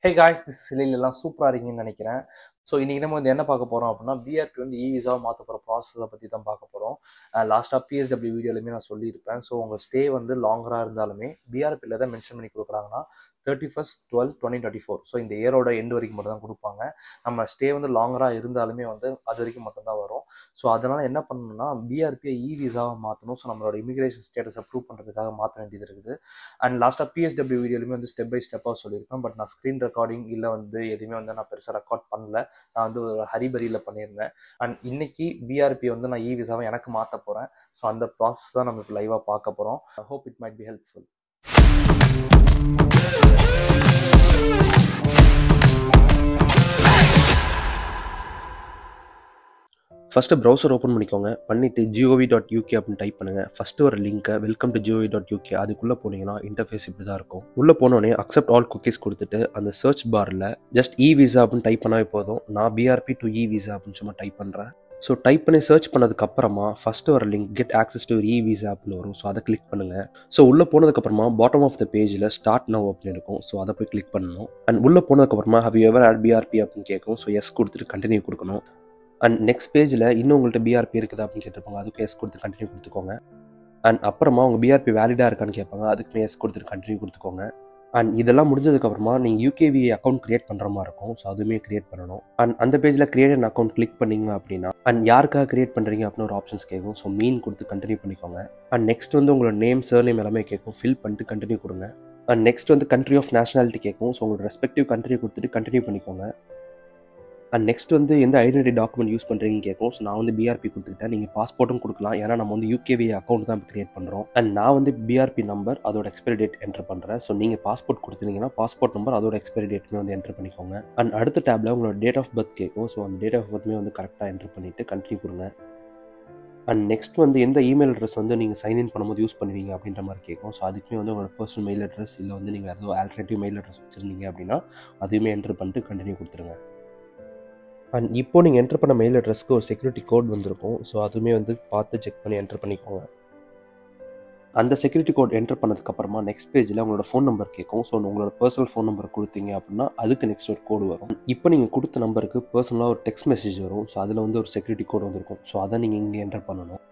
Hey guys, this சிலையில் எல்லாம் சூப்பராக இருக்கீங்கன்னு நினைக்கிறேன். ஸோ இன்றைக்கி நம்ம வந்து என்ன பார்க்க போகிறோம் அப்படின்னா, பிஆர்பி வந்து இ-விசாவை மாற்ற போகிற ப்ராசஸை பற்றி தான் பார்க்க போகிறோம். லாஸ்ட்டாக பிஎஸ்டபிள்யூ வீடியோலையுமே நான் சொல்லியிருப்பேன். ஸோ உங்கள் ஸ்டே வந்து லாங்கராக இருந்தாலுமே பிஆர்பியில் தான் மென்ஷன் பண்ணி கொடுக்குறாங்கன்னா 31/12/2024. ஸோ இந்த இயரோட எண்டு வரைக்கும் மட்டும் தான் கொடுப்பாங்க. நம்ம ஸ்டே வந்து லாங்கராக இருந்தாலுமே வந்து அது வரைக்கும் மட்டும்தான் வரும். ஸோ அதனால் என்ன பண்ணணும்னா, பிஆர்பியை இ-விசாவை மாற்றணும். ஸோ நம்மளோட இமிகிரேஷன் ஸ்டேட்டஸை ப்ரூவ் பண்ணுறதுக்காக மாற்ற வேண்டியது இருக்குது. அண்ட் லாஸ்ட்டாக பிஎஸ்டபிள்யூ வீடியோலையுமே வந்து ஸ்டெப் பை ஸ்டெப்பாக சொல்லியிருப்பேன். பட் நான் ஸ்க்ரீன் ரெக்கார்டிங் இல்லை வந்து எதுவுமே வந்து நான் பெருசாக ரெக்கார்ட் பண்ணல. நான் வந்து ஒரு ஹரிபரியில் பண்ணியிருந்தேன். அண்ட் இன்னைக்கு பிஆர்பி வந்து நான் இ-விசாவை எனக்கு மாற்ற போகிறேன். ஸோ அந்த ப்ராசஸ் தான் நம்ம இப்போ லைவாக பார்க்க போகிறோம். I hope it might be helpful. First browser open பண்ணிக்கோங்க. பண்ணிவிட்டு gov.uk அப்படின்னு டைப் பண்ணுங்கள். ஃபஸ்ட்டு ஒரு லிங்க்கை வெல்கம் டு gov.uk அதுக்குள்ளே போனீங்கன்னா இன்டர்ஃபேஸ் இப்படி தான் இருக்கும். உள்ளே போனோடனே அக்செப்ட் ஆல் குக்கீஸ் கொடுத்துட்டு அந்த சர்ச் பாரில் ஜஸ்ட் இ-விசா அப்படின்னு டைப் பண்ணாவே போதும். நான் பிஆர்பி டு இ-விசா அப்படின்னு சும்மா டைப் பண்ணுறேன். ஸோ டைப் பண்ணி சர்ச் பண்ணதுக்கப்புறமா ஃபஸ்ட்டு ஒரு லிங்க் கெட் ஆக்சஸ் டு இ-விசா அப்படின்னு வரும். ஸோ அதை கிளிக் பண்ணுங்கள். ஸோ உள்ளே போனதுக்கப்புறமா பாட்டம் ஆஃப் த பேஜில் ஸ்டார்ட் நவ் அப்படின்னு இருக்கும். ஸோ அதை போய் கிளிக் பண்ணணும். அண்ட் உள்ளே போனதுக்கப்புறமா have you ever had BRP அப்படின்னு கேட்கும். ஸோ எஸ் கொடுத்துட்டு கண்டினியூ கொடுக்கணும். அண்ட் நெக்ஸ்ட் பேஜில் இன்னும் உங்கள்கிட்ட பிஆர்பி இருக்குது அப்படின்னு கேட்டிருப்பாங்க. அதுக்கு எஸ் கொடுத்து கண்டினியூ கொடுத்துக்கோங்க. அண்ட் அப்புறமா உங்கள் பிஆர்பி வேலிடாக இருக்கான்னு கேட்பாங்க. அதுக்குமே எஸ் கொடுத்துட்டு கண்டினியூ கொடுத்துக்கோங்க. அண்ட் இதெல்லாம் முடிஞ்சதுக்கப்புறமா நீங்கள் யூகேவிஏ அக்கௌண்ட் க்ரியேட் பண்ணுற மாதிரி இருக்கும். ஸோ அதுவுமே க்ரியேட் பண்ணணும். அண்ட் அந்த பேஜில் க்ரியேட் அன் அக்கௌண்ட் கிளிக் பண்ணிங்க அப்படின்னா அண்ட் யாருக்காக க்ரியேட் பண்ணுறீங்க அப்படின்னு ஒரு ஆப்ஷன்ஸ் கேட்கும். ஸோ மீன் கொடுத்து கண்டினியூ பண்ணிக்கோங்க. அண்ட் நெக்ஸ்ட் வந்து உங்களோட நேம் சர்நேம் எல்லாமே கேட்கும். ஃபில் பண்ணிட்டு கண்டினியூ கொடுங்க. அண்ட் நெக்ஸ்ட் வந்து கண்ட்ரி ஆஃப் நேஷனாலிட்டி கேட்கும். ஸோ உங்களோட ரெஸ்பெக்டிவ் கண்ட்ரி கொடுத்துட்டு கண்டினியூ பண்ணிக்கோங்க. அண்ட் நெக்ஸ்ட் வந்து எந்த ஐடென்டி டாக்குமெண்ட் யூஸ் பண்ணுறீங்கன்னு கேட்கும். ஸோ நான் வந்து பிஆர்பி கொடுத்துக்கிட்டேன். நீங்கள் பாஸ்போர்ட்டும் கொடுக்கலாம். ஏன்னா நம்ம வந்து யூகேவிஏ அக்கௌண்ட் தான் கிரியேட் பண்ணுறோம். அண்ட் நான் வந்து பிஆர்பி நம்பர் அதோட எக்ஸ்பைரி டேட் என்டர் பண்ணுறேன். ஸோ நீங்கள் பாஸ்போர்ட் கொடுத்துருந்தீங்கன்னா பாஸ்போர்ட் நம்பர் அதோட எக்ஸ்பைரி டேட்டுமே வந்து என்டர் பண்ணிக்கோங்க. அண்ட் அடுத்த டேப்பில் உங்களோட டேட் ஆஃப் பர்த் கேட்கும். ஸோ அந்த டேட் ஆஃப் பர்த்மே வந்து கரெக்டாக என்டர் பண்ணிவிட்டு கண்டினியூ கொடுங்க. அண்ட் நெக்ஸ்ட் வந்து எந்த இமெயில் அட்ரஸ் வந்து நீங்கள் சைன்இன் பண்ணும்போது யூஸ் பண்ணுவீங்க அப்படின்ற மாதிரி கேட்கும். ஸோ அதுக்குமே வந்து உங்களோட பர்சனல் மெயில் அட்ரஸ் இல்லை வந்து நீங்கள் ஏதோ ஆல்டர்னேட்டிவ் மெயில் அட்ரஸ் வச்சுருந்தீங்க அப்படின்னா அதுவுமே என்டர் பண்ணிட்டு கண்டினியூ கொடுத்துருங்க. அண்ட் இப்போ நீங்கள் என்டர் பண்ண மெயில் அட்ரஸ்க்கு ஒரு செக்யூரிட்டி கோட் வந்திருக்கும். ஸோ அதுவுமே வந்து பார்த்து செக் பண்ணி என்டர் பண்ணிக்கோங்க. அந்த செக்யூரிட்டி கோட் என்டர் பண்ணதுக்கப்புறமா நெக்ஸ்ட் பேஜில் உங்களோட ஃபோன் நம்பர் கேட்கும். ஸோ உங்களோட பர்சனல் ஃபோன் நம்பர் கொடுத்தீங்க அப்படின்னா அதுக்கு நெக்ஸ்ட் ஒரு கோடு வரும். இப்போ நீங்கள் கொடுத்த நம்பருக்கு பர்சனலாக ஒரு டெக்ஸ்ட் மெசேஜ் வரும். ஸோ அதில் வந்து ஒரு செக்யூரிட்டி கோட் வந்திருக்கும். ஸோ அதை நீங்கள் இங்கே என்டர் பண்ணணும்.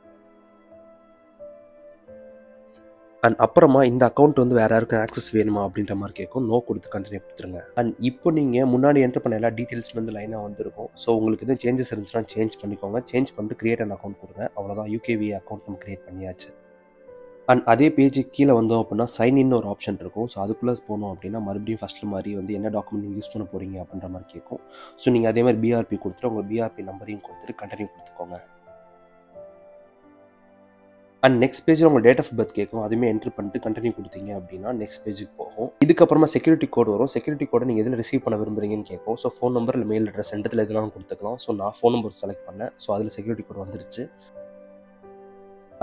அண்ட் அப்புறமா இந்த அக்கௌண்ட் வந்து வேறு யாருக்கும் ஆக்சஸ் வேணுமா அப்படின்ற மாதிரி கேட்கும். நோ கொடுத்து கண்டினியூ கொடுத்துருங்க. அண்ட் இப்போ நீங்கள் முன்னாடி என்டர் பண்ண எல்லா டீட்டெயில்ஸ் வந்து லைனாக வந்துருக்கும். ஸோ உங்களுக்கு எதுவும் சேஞ்சஸ் இருந்துச்சுன்னா சேஞ்ச் பண்ணிக்கோங்க. சேஞ்ச் பண்ணிட்டு கிரியேட் அன் அக்கௌண்ட் கொடுங்க. அவ்வளோதான், யூகேவிஏ அக்கௌண்ட் நம்ம கிரியேட் பண்ணியாச்சு. அண்ட் அதே பேஜுக்கு கீழே வந்தோம் அப்படின்னா சைன் இன் ஒரு ஆப்ஷன் இருக்கும். ஸோ அதுக்குள்ளே போனோம் அப்படின்னா மறுபடியும் ஃபஸ்ட்டு மாதிரி வந்து என்ன டாக்குமெண்ட் நீங்கள் யூஸ் பண்ண போகிறீங்க அப்படின்ற மாதிரி கேட்கும். ஸோ நீங்கள் அதே மாதிரி பிஆர்பி கொடுத்துட்டு உங்கள் பிஆர்பி நம்பரையும் கொடுத்துட்டு கண்டினியூ கொடுத்துக்கோங்க. அண்ட் நெக்ஸ்ட் பேஜில் உங்கள் டேட் ஆஃப் பர்த் கேட்கும். அதுவுமே என்ட்ரு பண்ணிட்டு கண்டினியூ கொடுத்தீங்க அப்படின்னா நெக்ஸ்ட் பேஜுக்கு போகும். இதுக்கப்புறமா செக்யூரிட்டி கோட் வரும். செக்யூரிட்டி கோடை நீங்கள் எதில் ரிசீவ் பண்ண விரும்புறீங்கன்னு கேட்கும். ஸோ ஃபோன் நம்பர் இல்லை மெயில் அட்ரஸ் ரெண்டுத்தில் எதுலாம் கொடுத்துக்கலாம். ஸோ நான் ஃபோன் நம்பர் செலக்ட் பண்ணேன். ஸோ அதில் செக்யூரிட்டி கோட் வந்துருச்சு.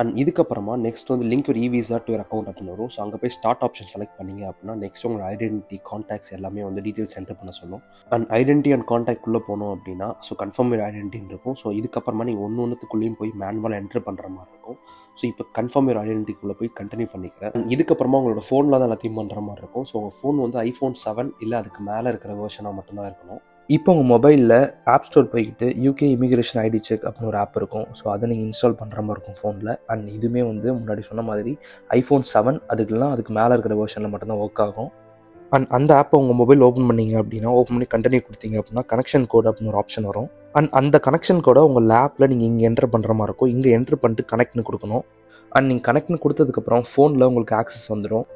அண்ட் இதுக்கப்புறமா நெக்ஸ்ட் வந்து லிங்க் ஒரு இ-விசா டு யுவர் அக்கௌண்ட் அப்படின்னு வரும். ஸோ அங்கே போய் ஸ்டார்ட் ஆப்ஷன் செலக்ட் பண்ணிங்க அப்படின்னா நெக்ஸ்ட் உங்களோட ஐடென்டிட்டி கான்டாக்ட்ஸ் எல்லாமே வந்து டீட்டெயில்ஸ் என்டர் பண்ண சொல்லும். அண்ட் ஐடென்டிட்டி அண்ட் கான்டாக்ட் உள்ளே போனோம் அப்படின்னா ஸோ கன்ஃபார்ம் யுவர் ஐடென்டிட்டின்னு இருக்கும். ஸோ இதுக்கப்புறமா நீங்கள் ஒன்றுக்குள்ளேயும் போய் மேனுவலாக என்டர் பண்ணுற மாதிரி இருக்கும். ஸோ இப்போ கன்ஃபார்ம் யுவர் ஐடென்டிட்டிக்குள்ளே போய் கண்டினியூ பண்ணிக்கிறேன். இதுக்கப்புறமா உங்களோட ஃபோனில் தான் எல்லாத்தையும் பண்ணுற மாதிரி இருக்கும். ஸோ உங்கள் ஃபோன் வந்து iPhone 7 இல்லை அதுக்கு மேலே இருக்கிற வெர்ஷனாக மட்டும்தான் இருக்கணும். இப்போ உங்கள் மொபைலில் ஆப் ஸ்டோர் போய்கிட்டு யூகே இமிகிரேஷன் ஐடி செக் அப்படின்னு ஒரு ஆப் இருக்கும். ஸோ அதை நீங்கள் இன்ஸ்டால் பண்ணுற மாதிரி இருக்கும் ஃபோனில். அண்ட் இதுவுமே வந்து முன்னாடி சொன்ன மாதிரி iPhone 7 அதுக்கு மேலே இருக்கிற வெர்ஷனில் மட்டும்தான் ஒர்க் ஆகும். அண்ட் அந்த ஆப்பை உங்கள் மொபைல் ஓப்பன் பண்ணிங்க அப்படின்னா ஓப்பன் பண்ணி கண்டினியூ கொடுத்தீங்க அப்படின்னா கனெக்ஷன் கோட் அப்படின்னு ஒரு ஆப்ஷன் வரும். அண்ட் அந்த கனெக்ஷன் கோடை உங்கள் லேப்பில் நீங்கள் இங்கே என்டர் பண்ணுற மாதிரி இருக்கும். இங்கே என்ட்ரு பண்ணிட்டு கனெக்ட்னு கொடுக்கணும். அண்ட் நீங்கள் கனெக்ட்னு கொடுத்ததுக்கப்புறம் ஃபோனில் உங்களுக்கு ஆக்சஸ் வந்துடும்.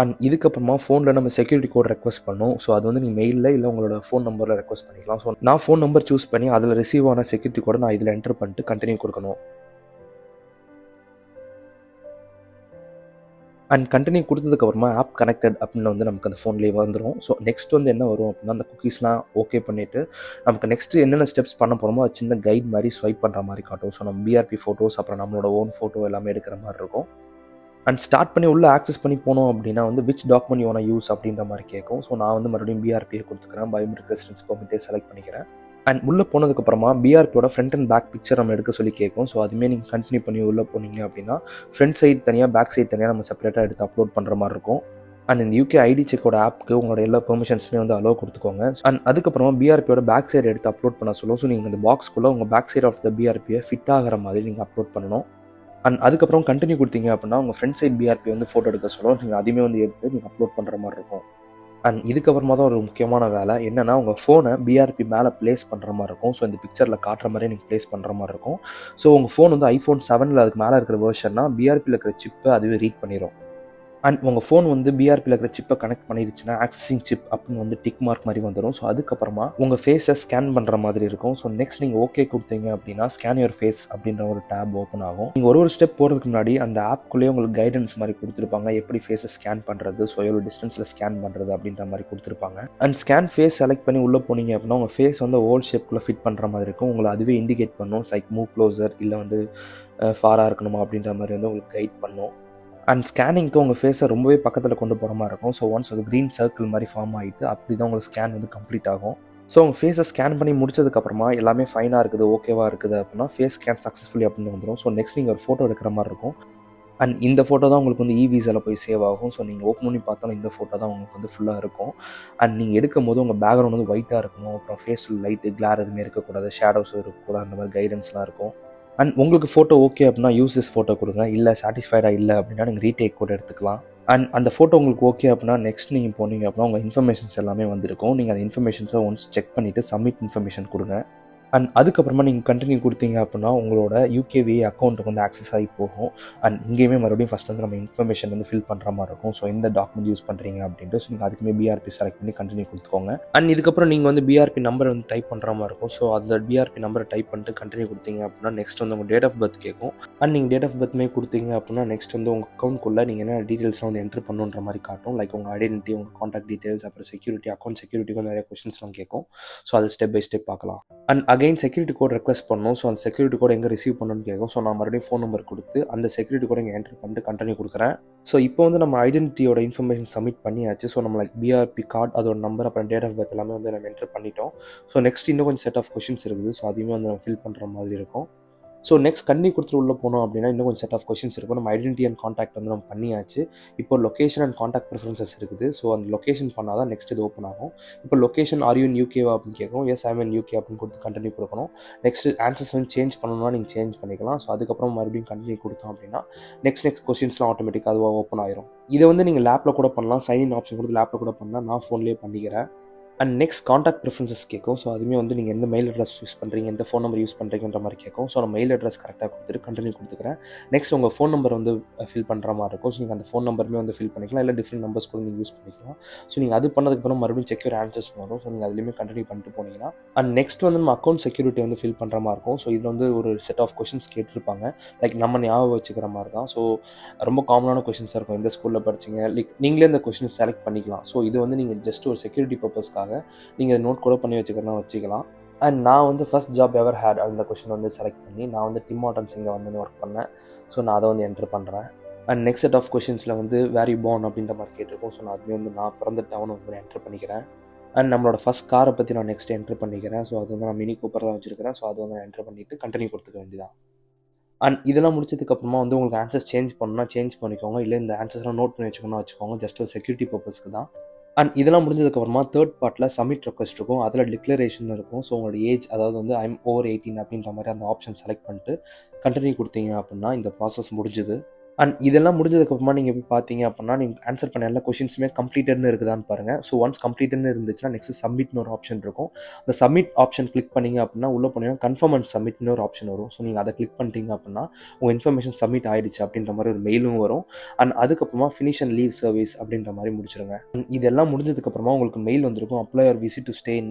அண்ட் இதுக்கப்புறமா ஃபோனில் நம்ம செக்யூரிட்டி கோட் ரெக்வஸ்ட் பண்ணோம். ஸோ அது வந்து நீங்கள் மெயிலில் இல்லை உங்களோட ஃபோன் நம்பரில் ரெக்வஸ்ட் பண்ணிக்கலாம். ஸோ நான் ஃபோன் நம்பர் சூஸ் பண்ணி அதில் ரிசீவ் ஆன செக்யூரிட்டி கோடை நான் இதில் என்டர் பண்ணிட்டு கண்டினியூ கொடுக்கணும். அண்ட் கண்டினியூ கொடுத்ததுக்கப்புறமா ஆப் கனெக்டட் அப்படின்னு வந்து நமக்கு அந்த ஃபோன்லேயே வந்துடும். ஸோ நெக்ஸ்ட் வந்து என்ன வரும் அப்படின்னா அந்த குக்கீஸ்லாம் ஓகே பண்ணிவிட்டு நமக்கு நெக்ஸ்ட் என்னென்ன ஸ்டெப்ஸ் பண்ண போகிறோமோ அது சின்ன கைட் மாதிரி ஸ்வைப் பண்ணுற மாதிரி காட்டும். ஸோ நம்ம பிஆர்பி ஃபோட்டோஸ் அப்புறம் நம்மளோட ஓன் ஃபோட்டோ எல்லாமே எடுக்கிற மாதிரி இருக்கும். அண்ட் ஸ்டார்ட் பண்ணி உள்ளே ஆக்சஸ் பண்ணி போனோம் அப்படின்னா வந்து which document you want use அப்படின்ற மாதிரி கேட்கும். ஸோ நான் வந்து மறுபடியும் பிஆர்பியை கொடுத்துக்கிறேன். பயோமெட்ரிக் ரெசிடென்ஸ் பெர்மிட்டே செலக்ட் பண்ணிக்கிறேன். அண்ட் உள்ளே போனதுக்கப்புறமா பிஆர்பியோட ஃப்ரண்ட் அண்ட் பேக் பிக்சர் நம்ம எடுக்க சொல்லி கேட்கும். ஸோ அதுவுமே நீங்கள் கண்டினியூ பண்ணி உள்ளே போனீங்க அப்படின்னா ஃப்ரண்ட் சைட் தனியாக பேக் சைட் தனியாக நம்ம செப்பரேட்டாக எடுத்து அப்லோட் பண்ணுற மாதிரி இருக்கும். அண்ட் இந்த யூகே ஐடி செக்கோட ஆப்க்கு உங்களோட எல்லா பெர்மிஷன்ஸுமே வந்து அலோவ் கொடுத்துக்கோங்க. அண்ட் அதுக்கப்புறமா பிஆர்பியோட பேக் சைடு எடுத்து அப்லோட் பண்ண சொல்லும். ஸோ நீங்கள் இந்த பாக்ஸ்க்குள்ளே உங்கள் பேக் சைட் ஆஃப் த பிஆர்பியை ஃபிட் ஆகிற மாதிரி நீங்கள் அப்லோட் பண்ணணும். அண்ட் அதுக்கப்புறம் கண்டினியூ கொடுத்தீங்க அப்படின்னா உங்கள் ஃப்ரண்ட் சைட் பிஆர்பி வந்து ஃபோட்டோ எடுக்க சொல்லும். நீங்கள் அதையுமே வந்து எடுத்து நீங்கள் அப்லோட் பண்ணுற மாதிரி இருக்கும். அண்ட் இதுக்கப்புறமா தான் ஒரு முக்கியமான வேலை என்னென்னா உங்கள் ஃபோனை பிஆர்பி மேலே ப்ளேஸ் பண்ணுற மாதிரி இருக்கும். ஸோ இந்த பிக்சரில் காட்டுற மாதிரியே நீங்கள் ப்ளேஸ் பண்ணுற மாதிரி இருக்கும். ஸோ உங்கள் ஃபோன் வந்து iPhone 7 அதுக்கு மேலே இருக்கிற வெர்ஷன்னா பிஆர்பியில் இருக்கிற சிப்பை அதுவே ரீட் பண்ணிடும். அண்ட் உங்கள் ஃபோன் வந்து பிஆர்பியில் இருக்கிற சிப்பை கனெக்ட் பண்ணிடுச்சுன்னா ஆக்சஸிங் சிப் அப்படின்னு வந்து டிக் மார்க் மாதிரி வந்துடும். ஸோ அதுக்கப்புறமா உங்கள் ஃபேஸை ஸ்கேன் பண்ணுற மாதிரி இருக்கும். ஸோ நெக்ஸ்ட் நீங்கள் ஓகே கொடுத்தீங்க அப்படின்னா ஸ்கேன் யுவர் ஃபேஸ் அப்படின்ற ஒரு டேப் ஓப்பன் ஆகும். நீங்கள் ஒரு ஸ்டெப் போகிறதுக்கு முன்னாடி அந்த ஆப்குள்ளேயே உங்களுக்கு கைடன்ஸ் மாதிரி கொடுத்துருப்பாங்க, எப்படி ஃபேஸை ஸ்கேன் பண்ணுறது, ஸோ எவ்வளோ டிஸ்டன்ஸில் ஸ்கேன் பண்ணுறது அப்படின்ற மாதிரி கொடுத்துருப்பாங்க. அண்ட் ஸ்கேன் ஃபேஸ் செலக்ட் பண்ணி உள்ளே போனீங்க அப்படின்னா உங்கள் ஃபேஸ் வந்து ஓல்ட் ஷேப்குள்ளே ஃபிட் பண்ணுற மாதிரி இருக்கும். உங்களை அதுவே இண்டிகேட் பண்ணும், லைக் மூவ் க்ளோசர் இல்லை வந்து ஃபாராக இருக்கணுமா அப்படின்ற மாதிரி வந்து உங்களுக்கு கைட் பண்ணும். அண்ட் ஸ்கேனிங்க்கு உங்கள் ஃபேஸை ரொம்பவே பக்கத்தில் கொண்டு போகிற மாதிரி இருக்கும். ஸோ ஒன்ஸ் அது க்ரீன் சர்க்கிள் மாதிரி ஃபார்ம் ஆகிட்டு அப்படி தான் உங்களுக்கு ஸ்கேன் வந்து கம்ப்ளீட் ஆகும். ஸோ உங்கள் ஃபேஸை ஸ்கேன் பண்ணி முடிச்சதுக்கப்புறமா எல்லாமே ஃபைனாக இருக்குது, ஓகேவாக இருக்குது அப்படின்னா ஃபேஸ் ஸ்கேன் சக்ஸஸ்ஃபுல்லி அப்படின்னு வந்துடும். ஸோ நெக்ஸ்ட் நீங்கள் ஒரு ஃபோட்டோ எடுக்கிற மாதிரி இருக்கும். அண்ட் இந்த ஃபோட்டோ தான் உங்களுக்கு வந்து இவிசாவில் போய் சேவ் ஆகும். ஸோ நீங்கள் ஓப்பன் பண்ணி பார்த்தாலும் இந்த ஃபோட்டோ தான் உங்களுக்கு வந்து ஃபுல்லாக இருக்கும். அண்ட் நீங்கள் எடுக்கும் போது உங்கள் பேக்ரவுண்ட் வந்து ஒயிட்டாக இருக்கணும், அப்புறம் ஃபேஸில் லைட்டு கிளார் எதுவுமே இருக்கக்கூடாது, ஷேடோஸ் இருக்கக்கூடாது, அந்த மாதிரி கைடன்ஸ்லாம் இருக்கும். அண்ட் உங்களுக்கு ஃபோட்டோ ஓகே அப்படின்னா யூஸ் திஸ் ஃபோட்டோ கொடுங்க, இல்லை சாட்டிஸ்ஃபைடாக இல்லை அப்படின்னா நீங்கள் ரீடேக் கூட எடுத்துக்கலாம். அண்ட் அந்த ஃபோட்டோ உங்களுக்கு ஓகே அப்படின்னா நெக்ஸ்ட் நீங்கள் போனீங்க அப்படின்னா உங்கள் இன்ஃபர்மேஷன்ஸ் எல்லாமே வந்திருக்கும். நீங்கள் அந்த இன்ஃபர்மேஷன்ஸை ஒன்ஸ் செக் பண்ணிவிட்டு சப்மிட் இன்ஃபர்மேஷன் கொடுங்க. அண்ட் அதுக்கப்புறமா நீங்கள் கண்டினியூ கொடுத்தீங்க அப்படின்னா உங்களோட யூகேவி அக்கௌண்ட்டுக்கு வந்து ஆக்சஸ் ஆகி போகும். அண்ட் இங்கேயுமே மறுபடியும் ஃபஸ்ட் வந்து நம்ம இன்ஃபர்மேஷன் வந்து ஃபில் பண்ணுற மாதிரி இருக்கும். ஸோ எந்த டாக்குமெண்ட் யூஸ் பண்ணுறீங்க அப்படின்ட்டு ஸோ நீங்கள் அதுக்குமே பிஆர்பி செலக்ட் பண்ணி கண்டினியூ கொடுத்துக்கோங்க. அண்ட் இதுக்கப்புறம் நீங்கள் வந்து பிஆர்பி நம்பர் வந்து டைப் பண்ணுற மாதிரி இருக்கும். ஸோ அந்த பிஆர்பி நம்பரை டைப் பண்ணிட்டு கண்டினியூ கொடுத்தீங்க அப்படின்னா நெக்ஸ்ட் வந்து உங்கள் டேட் ஆஃப் பர்த் கேட்கும். அண்ட் நீங்கள் டேட் ஆஃப் பர்த்மே கொடுத்தீங்க அப்படின்னா நெக்ஸ்ட் வந்து உங்கள் அக்கௌண்ட்குள்ளே நீங்கள் என்ன டீட்டெயில்ஸ்லாம் வந்து என்ட்ரு பண்ணுன்ற மாதிரி காட்டும். லைக் உங்கள் ஐடென்டிட்டி, உங்கள் காண்டாக்ட் டீட்டெயில்ஸ், அப்புறம் செக்யூரிட்டி, அக்கௌண்ட் செக்யூரிட்டிக்கும் நிறைய கொஸ்டின்ஸ்லாம் கேட்கும். ஸோ அது ஸ்டெப் பை ஸ்டெப் பார்க்கலாம். And again security code request பண்ணணும். ஸோ அந்த செக்யூரிட்டி கோட் எங்கே ரிசீவ் பண்ணணும்னு கேட்கும். ஸோ நான் மறுபடியும் ஃபோன் நம்பர் கொடுத்து அந்த செக்யூரிட்டி கோட் இங்கே என்ட்ரு பண்ணிட்டு கண்டினியூ கொடுக்குறேன். ஸோ இப்போ வந்து நம்ம ஐடென்டிட்டியோட இன்ஃபர்மேஷன் சப்மிட் பண்ணியாச்சு. ஸோ நம்ம லைக் பிஆர்பி கார்டு, அதோட நம்பர், அப்புறம் டேட் ஆஃப் பர்த் எல்லாமே வந்து நம்ம என்ட்ரு பண்ணிட்டோம். ஸோ நெக்ஸ்ட் இன்னும் கொஞ்சம் செட் ஆஃப் கொஷின்ஸ் இருக்குது. ஸோ அதையுமே வந்து நம்ம ஃபில் பண்ணுற மாதிரி இருக்கும். ஸோ நெக்ஸ்ட் கண்டினியூ கொடுத்துட்டு உள்ளே போனோம் அப்படின்னா இன்னும் கொஞ்சம் செட் ஆஃப் கொஷின்ஸ் இருக்கும். நம்ம ஐடென்டிட்டி அண்ட் காண்டாக்ட் வந்து நம்ம பண்ணியாச்சு. இப்போ லொக்கேஷன் அண்ட் காண்டாக்ட் ப்ரிஃபரன்சஸ் இருக்குது. ஸோ அந்த லொக்கேஷன் பண்ணால் தான் நெக்ஸ்ட் இது ஓப்பன் ஆகும். இப்போ லொக்கேஷன் ஆர் யூ இன் யூகேவா அப்படின்னு கேட்கும். எஸ் ஐ மீன் யூகே அப்படின்னு கொடுத்து கண்டினியூ கொடுக்கணும். நெக்ஸ்ட் ஆன்சர்ஸ் வந்து சேஞ்ச் பண்ணணும்னா நீங்கள் சேஞ்ச் பண்ணிக்கலாம். ஸோ அதுக்கப்புறம் மறுபடியும் கண்டினியூ கொடுத்தோம் அப்படின்னா நெக்ஸ்ட் கொஸ்டின்ஸ்லாம் ஆட்டோமேட்டிக்காக அதுவாக ஓப்பன் ஆயிரும். இதை வந்து நீங்கள் லேப்பில் கூட பண்ணலாம், சைன் ஆப்ஷன் கொடுத்து லேப்பில் கூட பண்ணலாம். நான் ஃபோன்லேயே பண்ணிக்கிறேன். அண்ட் நெக்ஸ்ட் காண்டாக்ட் ப்ரிஃபரன்சஸ் கேட்கும். ஸோ அதுவுமே வந்து நீங்கள் எந்த மெயில் அட்ரஸ் யூஸ் பண்ணுறீங்க, எந்த ஃபோன் நம்பர் யூஸ் பண்ணுறீங்கன்ற மாதிரி கேட்கும். ஸோ நான் மெயில் அட்ரஸ் கரெக்டாக கொடுத்துட்டு கண்டினியூ கொடுத்துக்கிறேன். நெக்ஸ்ட் உங்கள் ஃபோன் நம்பர் வந்து ஃபில் பண்ணுற மாதிரி இருக்கும். ஸோ நீங்கள் அந்த ஃபோன் நம்பருமே வந்து ஃபில் பண்ணிக்கலாம், இல்லை டிஃப்ரெண்ட் நம்பர்ஸ் கூட நீங்கள் யூஸ் பண்ணிக்கலாம். ஸோ நீங்கள் அது பண்ணதுக்கப்புறம் மறுபடியும் செக்யூர் ஆன்சர்ஸ் வரும். ஸோ நீங்கள் அதுலேயுமே கண்டினியூ பண்ணிட்டு போனீங்கன்னா அண்ட் நெக்ஸ்ட் வந்து நம்ம அக்கௌண்ட் செக்யூரிட்டி வந்து ஃபில் பண்ணுற மாதிரி இருக்கும். ஸோ இதில் வந்து ஒரு செட் ஆஃப் கொஷின்ஸ் கேட்டிருப்பாங்க, லைக் நம்ம ஞாபகம் வச்சுக்கிற மாதிரி தான். ஸோ ரொம்ப காமனான கொஷின்ஸாக இருக்கும். எந்த ஸ்கூலில் படிச்சிங்க, லைக் நீங்களே இந்த கொஷின்ஸ் செலக்ட் பண்ணிக்கலாம். ஸோ இது வந்து நீங்கள் ஜஸ்ட் ஒரு செக்யூரிட்டி பர்பஸ்க்காக நீங்கள் நோட் கூட பண்ணி வச்சுக்கலாம். அண்ட் நான் வந்து ஃபர்ஸ்ட் ஜாப் எவர் ஹேட் அந்த கொஷின் வந்து செலக்ட் பண்ணி நான் வந்து டிம் ஹார்ட்டன்ஸ் இங்கே வந்து ஒர்க் பண்ணேன். ஸோ நான் அதை வந்து என்ட்ரு பண்ணுறேன். அண்ட் நெக்ஸ்ட் செட் ஆஃப் கொஷின்ஸில் வந்து வேர் யூ பார்ன் அப்படின்ற மாதிரி கேட்டிருக்கோம். ஸோ நான் அதுவே வந்து நான் பிறந்த டவுன் வந்து என்ட்ரு பண்ணிக்கிறேன். அண்ட் நம்மளோட ஃபஸ்ட் காரை பற்றி நான் நெக்ஸ்ட் என்ட்ரு பண்ணிக்கிறேன். ஸோ அது வந்து நான் மினி கூப்பர் தான் வச்சுருக்கிறேன். ஸோ அது வந்து நான் என்ட்ரு பண்ணிவிட்டு கண்டினியூ கொடுத்துக்க வேண்டியதான். அண்ட் இதெல்லாம் முடிச்சதுக்கப்புறமா வந்து உங்களுக்கு ஆன்சர்ஸ் சேஞ்ச் பண்ணணும்னா சேஞ்ச் பண்ணிக்கோங்க, இல்லை இந்த ஆன்சர்ஸ்லாம் நோட் பண்ணி வச்சுக்கோங்க. ஜஸ்ட் ஒரு செக்யூரிட்டி பர்பஸ்க்கு தான். அண்ட் இதெல்லாம் முடிஞ்சதுக்கப்புறமா தேர்ட் பார்ட்டில் சப்மிட் ரெக்வஸ்ட் இருக்கும். அதில் டிக்ளரேஷன் இருக்கும். ஸோ உங்களோட ஏஜ், அதாவது வந்து ஐம் ஓவர் 18 அப்படின்ற மாதிரி அந்த ஆப்ஷன் செலக்ட் பண்ணிட்டு கண்டினியூ கொடுத்தீங்க அப்படின்னா இந்த ப்ராசஸ் முடிஞ்சுது. அண்ட் இதெல்லாம் முடிஞ்சதுக்கப்புறமா நீங்கள் போய் பார்த்தீங்க அப்படின்னா நீங்கள் ஆன்சர் பண்ண எல்லா கொஷின்ஸுமே கம்ப்ளீட்டட்னு இருக்குதான்னு பாருங்கள். ஸோ ஒன்ஸ் கம்ப்ளீட்டட்னு இருந்துச்சுன்னா நெக்ஸ்ட் சப்மிட்னு ஒரு ஆப்ஷன் இருக்கும். அந்த சப்மிட் ஆப்ஷன் கிளிக் பண்ணிங்க அப்படின்னா உள்ளே போனீங்கன்னா கன்ஃபார்ம் அண்ட் சப்மிட்னு ஒரு ஆப்ஷன் வரும். ஸோ நீங்கள் அதை கிளிக் பண்ணிட்டீங்க அப்படின்னா உங்கள் இன்ஃபர்மேஷன் சப்மிட் ஆகிடுச்சு அப்படின்ற மாதிரி ஒரு மெயிலும் வரும். அண்ட் அதுக்கப்புறமா ஃபினிஷ் அண்ட் லீவ் சர்வீஸ் அப்படின்ற மாதிரி முடிச்சிருங்க. இதெல்லாம் முடிஞ்சதுக்கப்புறமா உங்களுக்கு மெயில் வந்திருக்கும், apply R visit to stay in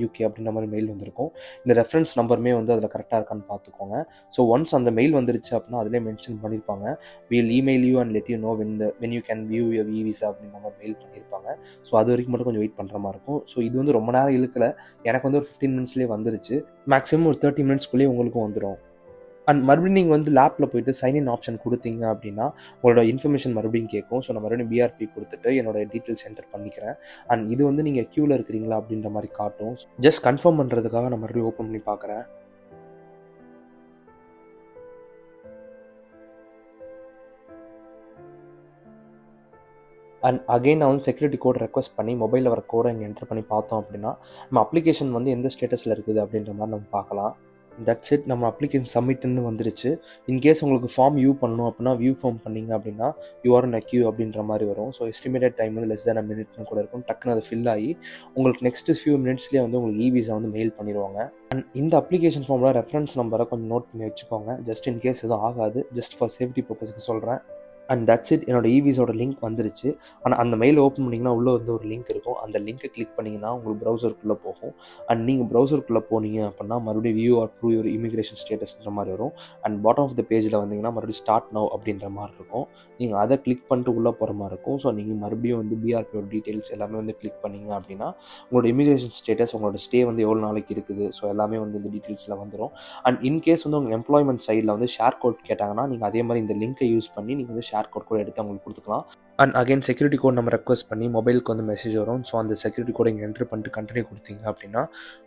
UK அப்படின்ற மாதிரி மெயில் வந்திருக்கும். இந்த ரெஃபரன்ஸ் நம்பருமே வந்து அதில் கரெக்டாக இருக்கான்னு பார்த்துக்கோங்க. ஸோ ஒன்ஸ் அந்த மெயில் வந்துருச்சு அப்படின்னா அதிலே மென்ஷன் பண்ணியிருப்பாங்க, we'll email you and let you know when you can view your e-visa அப்படின்ற மாதிரி மெயில் பண்ணியிருப்பாங்க. ஸோ அது வரைக்கும் மட்டும் கொஞ்சம் வெயிட் பண்ணுற மாதிரி இருக்கும். ஸோ இது வந்து ரொம்ப நேரம் இழுக்கல, எனக்கு வந்து ஒரு 15 மினிட்ஸ்லேயே வந்துருச்சு. மேக்ஸிமம் ஒரு 30 மினிட்ஸ்க்குள்ளேயே உங்களுக்கும் வந்துடும். அண்ட் மறுபடியும் நீங்கள் வந்து லேப்பில் போய்ட்டு சைன்இன் ஆப்ஷன் கொடுத்தீங்க அப்படின்னா உங்களோட இன்ஃபர்மேஷன் மறுபடியும் கேட்கும். ஸோ நான் மறுபடியும் பிஆர்பி கொடுத்துட்டு என்னோட டீட்டெயில்ஸ் என்டர் பண்ணிக்கிறேன். அண்ட் இது வந்து நீங்கள் க்யூவில் இருக்கிறீங்களா அப்படின்ற மாதிரி காட்டும். ஜஸ்ட் கன்ஃபார்ம் பண்ணுறதுக்காக நான் மறுபடியும் ஓப்பன் பண்ணி பார்க்குறேன். அண்ட் அகைன் நான் வந்து செக்யூரிட்டி கோட் ரெக்வஸ்ட் பண்ணி மொபைலில் வர கோடை இங்கே என்டர் பண்ணி பார்த்தோம் அப்படின்னா நம்ம அப்ளிகேஷன் வந்து எந்த ஸ்டேட்டஸில் இருக்குது அப்படின்ற மாதிரி நம்ம பார்க்கலாம். That's it. நம்ம அப்ளிகேஷன் சப்மிட்னு வந்துருச்சு. இன்கேஸ் உங்களுக்கு ஃபார்ம் வியூ பண்ணணும் அப்படின்னா வியூ ஃபார்ம் பண்ணிங்க அப்படின்னா யூஆர் இன் அ கியூ அப்படின்ற மாதிரி வரும். ஸோ எஸ்டிமேட்டட் டைம் வந்து லெஸ் தேன் அ மினிட்னு கூட இருக்கும். டக்குன்னு அது ஃபில் ஆகி உங்களுக்கு நெக்ஸ்ட் ஃபியூ மினிட்ஸ்லேயே வந்து உங்களுக்கு இவிசா வந்து மெயில் பண்ணிடுவாங்க. அண்ட் இந்த அப்ளிகேஷன் ஃபார்மில் ரெஃபரன்ஸ் நம்பரை கொஞ்சம் நோட் பண்ணி வச்சுக்கோங்க. ஜஸ்ட் இன்கேஸ் எதுவும் ஆகாது, ஜஸ்ட் ஃபார் சேஃப்டி பர்பஸ்க்கு சொல்கிறேன். And that's it. என்னோட இவிஸோட லிங்க் வந்துருச்சு. ஆனால் அந்த மெயில் ஓப்பன் பண்ணிங்கன்னா உள்ளே வந்து ஒரு லிங்க் இருக்கும். அந்த லிங்க்கை கிளிக் பண்ணிங்கன்னா உங்களுக்கு ப்ரௌசருக்குள்ளே போகும். அண்ட் நீங்கள் ப்ரௌசருக்குள்ளே போனீங்க அப்படின்னா மறுபடியும் view or prove your immigration ஸ்டேட்டஸ்ன்ற மாதிரி வரும். அண்ட் பாட்டம் ஆஃப் த பேஜில் வந்தீங்கன்னா மறுபடியும் ஸ்டார்ட் நவ் அப்படின்ற மாதிரி இருக்கும். நீங்கள் அதை கிளிக் பண்ணிட்டு உள்ளே போகிற மாதிரி இருக்கும். ஸோ நீங்கள் மறுபடியும் வந்து பிஆர்பியோட டீட்டெயில்ஸ் எல்லாமே வந்து கிளிக் பண்ணிங்க அப்படின்னா உங்களோட இமிக்ரேஷன் ஸ்டேட்டஸ், உங்களோட ஸ்டே வந்து எவ்வளோ நாளைக்கு இருக்குது, ஸோ எல்லாமே வந்து இந்த டீட்டெயில்ஸில் வந்துடும். அண்ட் இன்கேஸ் வந்து உங்கள் எம்ப்ளாய்மெண்ட் சைடில் வந்து ஷேர் கோட் கேட்டாங்கன்னா நீங்கள் அதே மாதிரி இந்த லிங்க்கை யூஸ் பண்ணி நீங்கள் வந்து ஷேர் கோட் கூட எடுத்து அவங்களுக்கு கொடுத்துக்கலாம். அண்ட் அகைன் செக்யூரிட்டி கோட் நம்ம ரெக்வஸ்ட் பண்ணி மொபைலுக்கு வந்து மெசேஜ் வரும். ஸோ அந்த செக்யூரிட்டி கோடை இங்கே என்ட்ரு பண்ணிட்டு கண்டினியூ கொடுத்தீங்க அப்படின்னா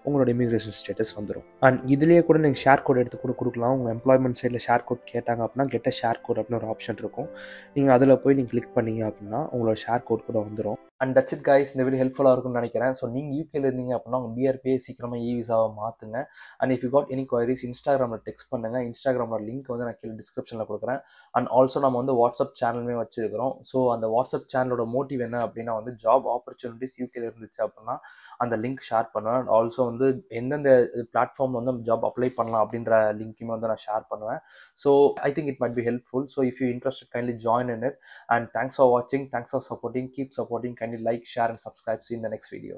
உங்களோட இமிக்ரேஷன் ஸ்டேட்டஸ் வந்துடும். அண்ட் இதுலேயே கூட நீங்கள் ஷேர் கோட் எடுத்து கூட கொடுக்கலாம். உங்கள் எம்ப்ளாய்மெண்ட் சைடில் ஷேர் கோட் கேட்டாங்க அப்படின்னா கெட்ட ஷேர் கோட் அப்படின்னு ஒரு ஆப்ஷன் இருக்கும். நீங்கள் அதில் போய் நீங்கள் கிளிக் பண்ணீங்க அப்படின்னா உங்களோட ஷேர் கோட் கூட வந்துடும். And that's it guys. இந்த வீடியோ ஹெல்ப்ஃபுல்லாக இருக்கும்னு நினைக்கிறேன். ஸோ நீங்கள் யூகேல இருந்தீங்க அப்படின்னா உங்கள் பிஆர்பியை சீக்கிரமாக இவிசாவை மாற்றுங்க. And if you got any queries இன்ஸ்டாகிராமில் டெக்ஸ்ட் பண்ணுங்கள். இன்ஸ்டாகிராமோட லிங்க் வந்து நான் கீழே டிஸ்கிரிப்ஷனில் கொடுக்குறேன். அண்ட் ஆல்சோ நம்ம வந்து வாட்ஸ்அப் சேனலுமே வச்சுருக்கிறோம். ஸோ அந்த வாட்ஸ்அப் சேனலோட மோட்டிவ் என்ன அப்படின்னா வந்து ஜாப் ஆப்பர்ச்சுனிட்டிஸ் யூகேல இருந்துச்சு அப்படின்னா அந்த லிங்க் ஷேர் பண்ணுவேன். அண்ட் ஆல்சோ வந்து எந்தெந்த பிளாட்ஃபார்ம் வந்து ஜாப் அப்ளை பண்ணலாம் அப்படின்ற லிங்க்குமே வந்து நான் ஷேர் பண்ணுவேன். So I think it might be helpful. So if you interested kindly join in it. And thanks for watching. Thanks for supporting. Keep supporting. Kindly like, share and subscribe. See you in the next video.